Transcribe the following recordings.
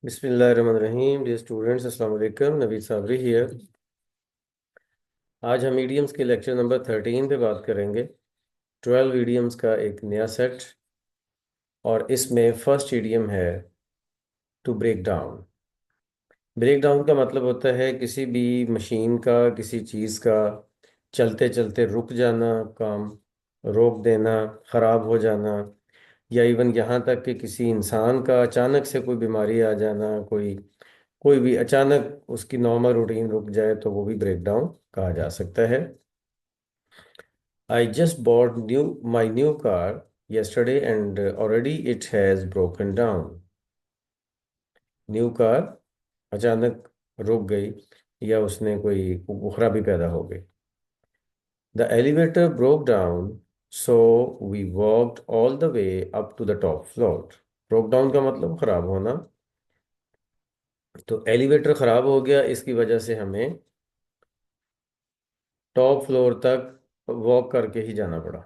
बिस्मिल्लाहिर्रहमानिर्रहीम। Dear students, अस्सलाम वालेकुम। नवीद साबरी हियर। आज हम ईडियम्स के लेक्चर नंबर 13 पे बात करेंगे। 12 ईडियम्स का एक नया सेट, और इसमें फर्स्ट ईडियम है to break down. Break down का मतलब होता है किसी भी मशीन का, किसी चीज़ का चलते चलते रुक जाना, काम रोक देना, ख़राब हो जाना, या इवन यहाँ तक कि किसी इंसान का अचानक से कोई बीमारी आ जाना, कोई कोई भी अचानक उसकी नॉर्मल रूटीन रुक जाए तो वो भी ब्रेक डाउन कहा जा सकता है। I just bought my new car yesterday and already it has broken down। New car अचानक रुक गई या उसने कोई खराबी पैदा हो गई। The elevator broke down, so we walked all the way up to the top floor. Broke down का मतलब खराब होना। तो एलिवेटर खराब हो गया, इसकी वजह से हमें टॉप फ्लोर तक वॉक करके ही जाना पड़ा।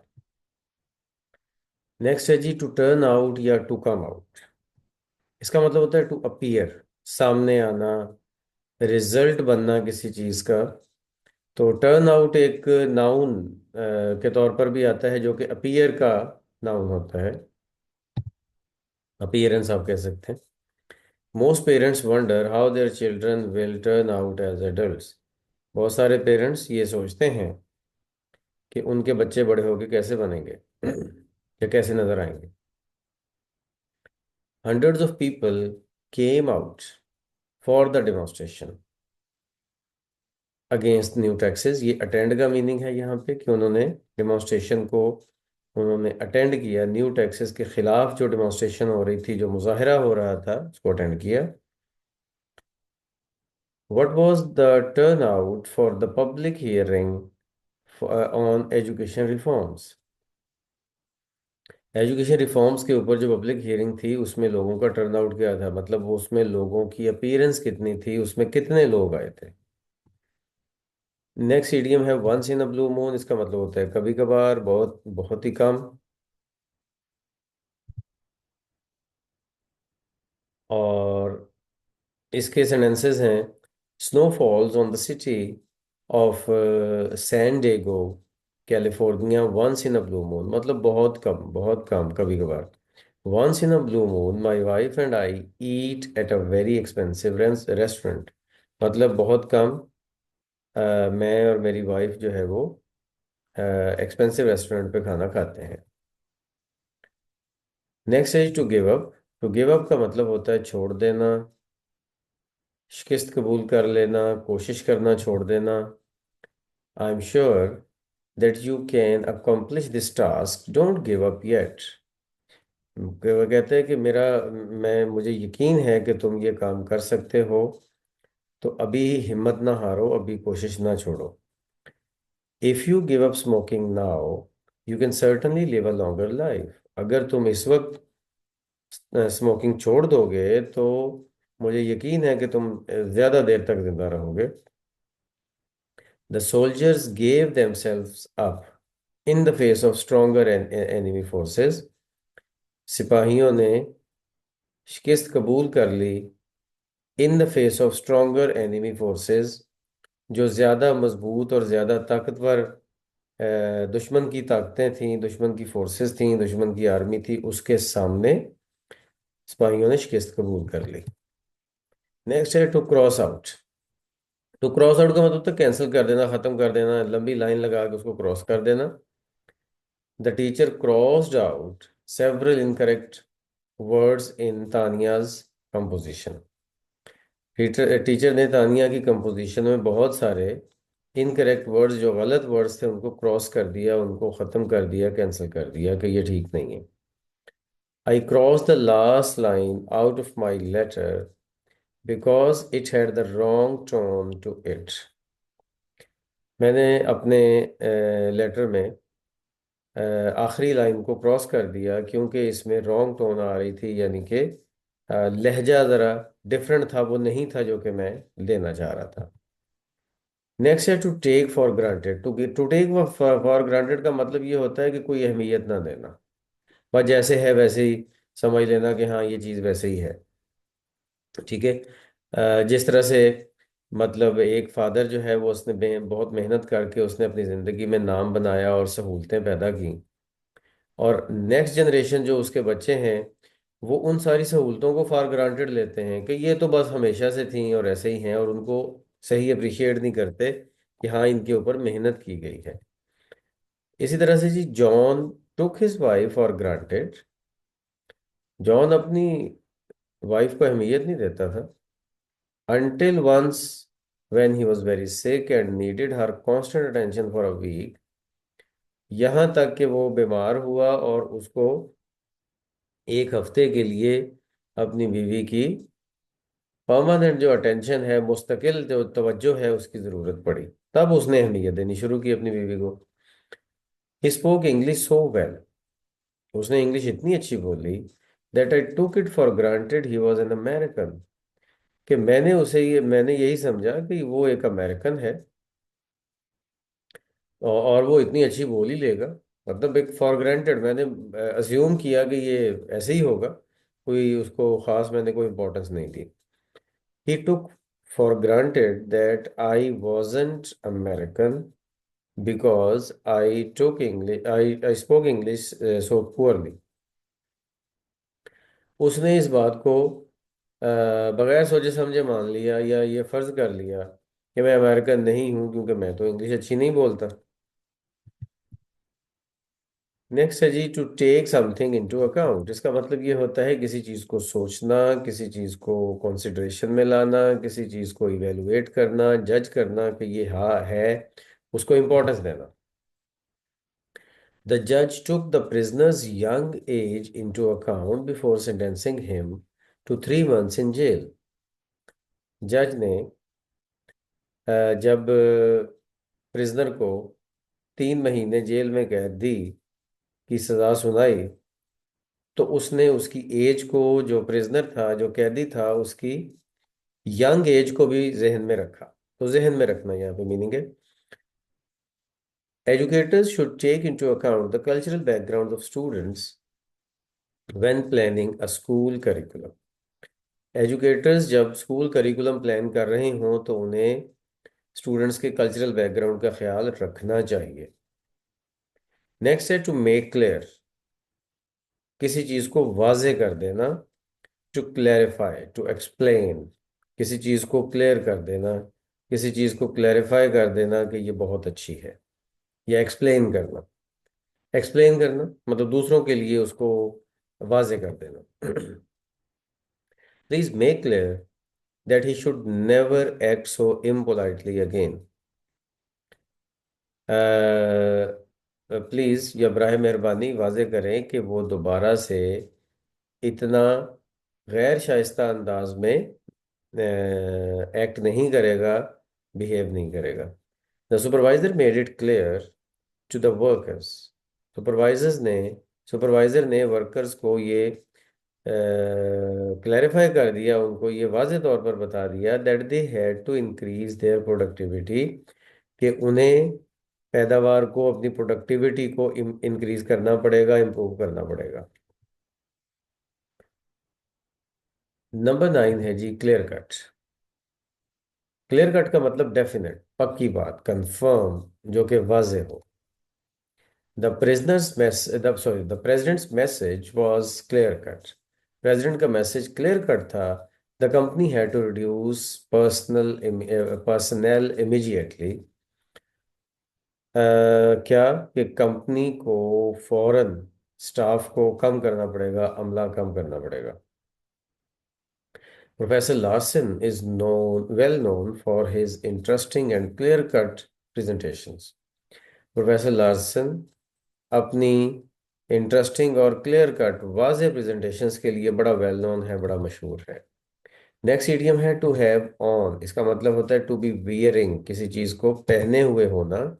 नेक्स्ट है जी टू टर्न आउट या टू कम आउट। इसका मतलब होता है टू अपीयर, सामने आना, रिजल्ट बनना किसी चीज का। तो टर्न आउट एक नाउन के तौर पर भी आता है, जो कि अपीयर का नाउन होता है। अपीयरेंस आप कह सकते हैं। Most parents wonder how their children will turn out as adults. बहुत सारे पेरेंट्स ये सोचते हैं कि उनके बच्चे बड़े होके कैसे बनेंगे या कैसे नजर आएंगे। Hundreds of people came out for the demonstration against new taxes। ये अटेंड का मीनिंग है यहाँ पे कि उन्होंने डेमोन्स्ट्रेशन को उन्होंने अटेंड किया। न्यू टैक्सेस के खिलाफ जो डेमोन्स्ट्रेशन हो रही थी, जो मुजाहिरा हो रहा था, उसको अटेंड किया। What was the turnout for the public hearing on education reforms? Education reforms के ऊपर जो पब्लिक हियरिंग थी, उसमें लोगों का टर्नआउट क्या था, मतलब वो उसमें लोगों की अपीयरेंस कितनी थी, उसमें कितने लोग आए थे। नेक्स्ट इडियम है once in a blue moon. इसका मतलब होता है कभी कभार, बहुत बहुत ही कम। और इसके सेंटेंसेस हैं snow falls on the city of San Diego California once in a blue moon. मतलब बहुत कम, कभी कभार। Once in a blue moon my wife and I eat at a very expensive restaurant. मतलब बहुत कम, मैं और मेरी वाइफ जो है वो एक्सपेंसिव रेस्टोरेंट पे खाना खाते हैं। नेक्स्ट है to give up. To give up का मतलब होता है छोड़ देना, शिकस्त कबूल कर लेना, कोशिश करना छोड़ देना। I am sure that you can accomplish this task, don't give up yet. वो कहते हैं कि मुझे यकीन है कि तुम ये काम कर सकते हो, तो अभी हिम्मत ना हारो, अभी कोशिश ना छोड़ो। If you give up smoking now, you can certainly live a longer life. अगर तुम इस वक्त स्मोकिंग छोड़ दोगे तो मुझे यकीन है कि तुम ज्यादा देर तक जिंदा रहोगे। The soldiers gave themselves up in the face of stronger enemy forces. सिपाहियों ने शिकस्त कबूल कर ली in the face of stronger enemy forces, जो ज्यादा मजबूत और ज्यादा ताकतवर दुश्मन की ताकतें थीं, दुश्मन की फोर्सेस थीं, दुश्मन की आर्मी थी, उसके सामने सिपाहियों ने शिकस्त कबूल कर ली। नेक्स्ट है टू क्रॉस आउट। तो क्रॉस आउट का मतलब तो कैंसिल कर देना, खत्म कर देना, लंबी लाइन लगा के उसको क्रॉस कर देना। The teacher crossed out several incorrect words in Tania's composition. Teacher ने तानिया की कंपोजिशन में बहुत सारे इनकरेक्ट वर्ड्स, जो गलत वर्ड्स थे, उनको क्रॉस कर दिया, उनको खत्म कर दिया, कैंसिल कर दिया कि ये ठीक नहीं है। I cross the last line out of my letter because it had the wrong tone to it. मैंने अपने लेटर में आखिरी लाइन को क्रॉस कर दिया क्योंकि इसमें रॉन्ग टोन आ रही थी, यानी कि लहजा ज़रा डिफरेंट था, वो नहीं था जो कि मैं लेना चाह रहा था। नेक्स्ट है to take for granted. To take for granted का मतलब ये होता है कि कोई अहमियत ना देना, बस जैसे है वैसे ही समझ लेना कि हाँ ये चीज़ वैसे ही है। ठीक है। जिस तरह से मतलब एक फादर जो है वो उसने बहुत मेहनत करके उसने अपनी ज़िंदगी में नाम बनाया और सहूलतें पैदा की, और नेक्स्ट जनरेशन जो उसके बच्चे हैं वो उन सारी सहूलतों को फॉर ग्रांटेड लेते हैं कि ये तो बस हमेशा से थी और ऐसे ही हैं, और उनको सही अप्रिशिएट नहीं करते कि हाँ इनके ऊपर मेहनत की गई है। इसी तरह से जी, John took his wife for granted. John अपनी वाइफ को अहमियत नहीं देता था until once when he was very sick and needed her constant attention for a week, यहाँ तक कि वो बीमार हुआ और उसको एक हफ्ते के लिए अपनी बीवी की परमानेंट जो अटेंशन है, मुस्तकिल जो तवज्जो है, उसकी ज़रूरत पड़ी। तब उसने अहमियत देनी शुरू की अपनी बीवी को। He spoke English so well, उसने इंग्लिश इतनी अच्छी बोली that I took it for granted he was an American, कि मैंने यही समझा कि वो एक अमेरिकन है, और वो इतनी अच्छी बोल ही लेगा। मतलब एक फॉर ग्रांटेड मैंने अज्यूम किया कि ये ऐसे ही होगा, कोई उसको खास मैंने कोई इम्पोर्टेंस नहीं दी। He took for granted that I wasn't American because I took English I spoke English so poorly. उसने इस बात को बगैर सोचे समझे मान लिया, या ये फर्ज कर लिया कि मैं अमेरिकन नहीं हूँ क्योंकि मैं तो इंग्लिश अच्छी नहीं बोलता। नेक्स्ट है जी, to take something into account. इसका मतलब ये होता है किसी चीज़ को सोचना, किसी चीज़ को कंसिडरेशन में लाना, किसी चीज़ को इवेलुएट करना, जज करना कि ये हाँ है, उसको इम्पोर्टेंस देना। द जज took the prisoner's young age into account before sentencing him to 3 months in jail. जज ने जब प्रिजनर को 3 महीने जेल में कैद दी की सजा सुनाई, तो उसने उसकी एज को, जो प्रिजनर था, जो कैदी था, उसकी यंग एज को भी जहन में रखा। तो जहन में रखना यहाँ पे मीनिंग है, educators should take into account the cultural background of students when planning a school curriculum. Educators जब स्कूल करिकुलम प्लान कर रहे हों तो उन्हें स्टूडेंट्स के कल्चरल बैकग्राउंड का ख्याल रखना चाहिए। नेक्स्ट है टू मेक क्लियर, किसी चीज को वाजे कर देना। टू क्लैरिफाई, टू एक्सप्लेन, किसी चीज को क्लियर कर देना, किसी चीज को क्लैरिफाई कर देना कि ये बहुत अच्छी है, या एक्सप्लेन करना। एक्सप्लेन करना मतलब दूसरों के लिए उसको वाजे कर देना। Please make clear that he should never act so impolitely again. Please या बराए मेहरबानी वाजे करें कि वो दोबारा से इतना गैर शाइस्ता अंदाज में एक्ट नहीं करेगा, बिहेव नहीं करेगा। The supervisor made it clear to the workers. Supervisors ने सुपरवाइजर ने वर्कर्स को ये क्लैरिफाई कर दिया, उनको ये वाज़ेह तौर पर बता दिया that they had to increase their productivity, कि उन्हें पैदावार को, अपनी प्रोडक्टिविटी को इंक्रीज करना पड़ेगा, इम्प्रूव करना पड़ेगा। नंबर 9 है जी, क्लियर कट। क्लियर कट का मतलब डेफिनेट, पक्की बात, कंफर्म, जो कि वाजे हो। The president's message was clear cut. President का मैसेज क्लियर कट था। The company had to reduce personnel immediately. क्या कि कंपनी को फौरन स्टाफ को कम करना पड़ेगा, अमला कम करना पड़ेगा। Professor Larson is well known for his interesting and clear-cut presentations. Professor Larsen अपनी इंटरेस्टिंग और क्लियर कट वाज़ेह प्रेजेंटेशंस के लिए बड़ा वेल नोन है, बड़ा मशहूर है। नेक्स्ट इडियम है टू हैव ऑन। इसका मतलब होता है टू बी वियरिंग, किसी चीज को पहने हुए होना।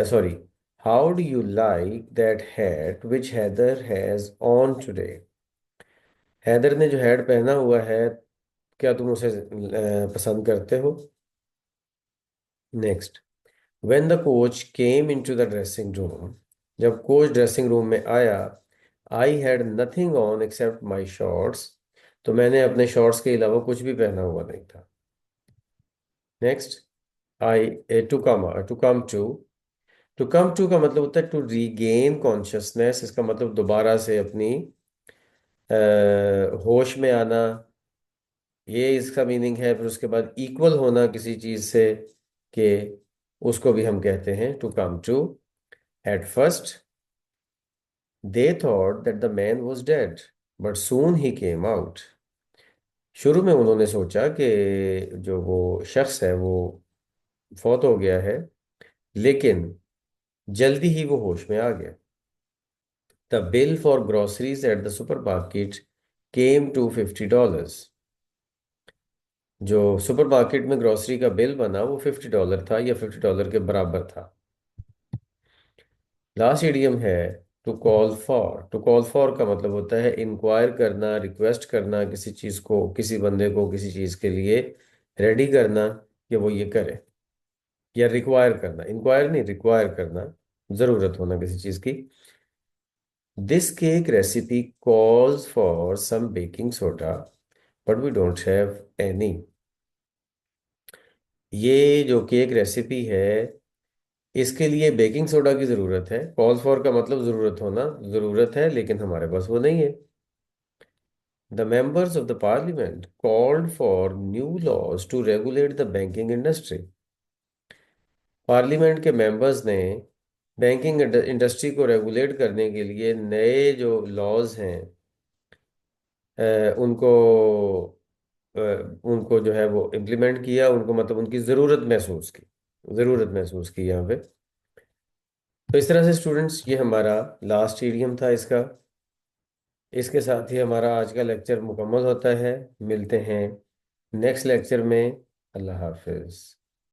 Sorry, how do you like that hat which Haider has on today. Haider ने जो हैट पहना हुआ है, क्या तुम उसे पसंद करते हो। Next, when the coach came into the dressing room. जब कोच ड्रेसिंग रूम में आया, I had nothing on except my shorts. तो मैंने अपने शॉर्ट्स के अलावा कुछ भी पहना हुआ नहीं था। Next, I to come to का मतलब होता है टू रीगेन कॉन्शियसनेस। इसका मतलब दोबारा से अपनी होश में आना, ये इसका मीनिंग है। फिर उसके बाद इक्वल होना किसी चीज से, के उसको भी हम कहते हैं to come to. At first they thought that the man was dead, but soon ही केम आउट। शुरू में उन्होंने सोचा कि जो वो शख्स है वो फौत हो गया है, लेकिन जल्दी ही वो होश में आ गया। The bill for groceries at the supermarket came to $50। जो सुपरमार्केट में ग्रोसरी का बिल बना वो $50 था, या $50 के बराबर था। लास्ट इडियम है to call for. To call for का मतलब होता है इंक्वायर करना, रिक्वेस्ट करना, किसी चीज को, किसी बंदे को किसी चीज के लिए रेडी करना कि वो ये करे, या रिक्वायर करना, इंक्वायर नहीं रिक्वायर करना, जरूरत होना किसी चीज की। This cake recipe calls for some baking soda, but we don't have any. ये जो केक रेसिपी है, इसके लिए बेकिंग सोडा की जरूरत है। कॉल फॉर का मतलब जरूरत होना, जरूरत है लेकिन हमारे पास वो नहीं है। The members of the parliament called for new laws to regulate the banking industry. Parliament के मेंबर्स ने बैंकिंग इंडस्ट्री को रेगुलेट करने के लिए नए जो लॉज हैं, उनको उनको जो है वो इम्प्लीमेंट किया। उनको मतलब उनकी ज़रूरत महसूस की यहाँ पे। तो इस तरह से स्टूडेंट्स, ये हमारा लास्ट ईडियम था इसका। इसके साथ ही हमारा आज का लेक्चर मुकम्मल होता है। मिलते हैं नेक्स्ट लेक्चर में। अल्लाह हाफिज़।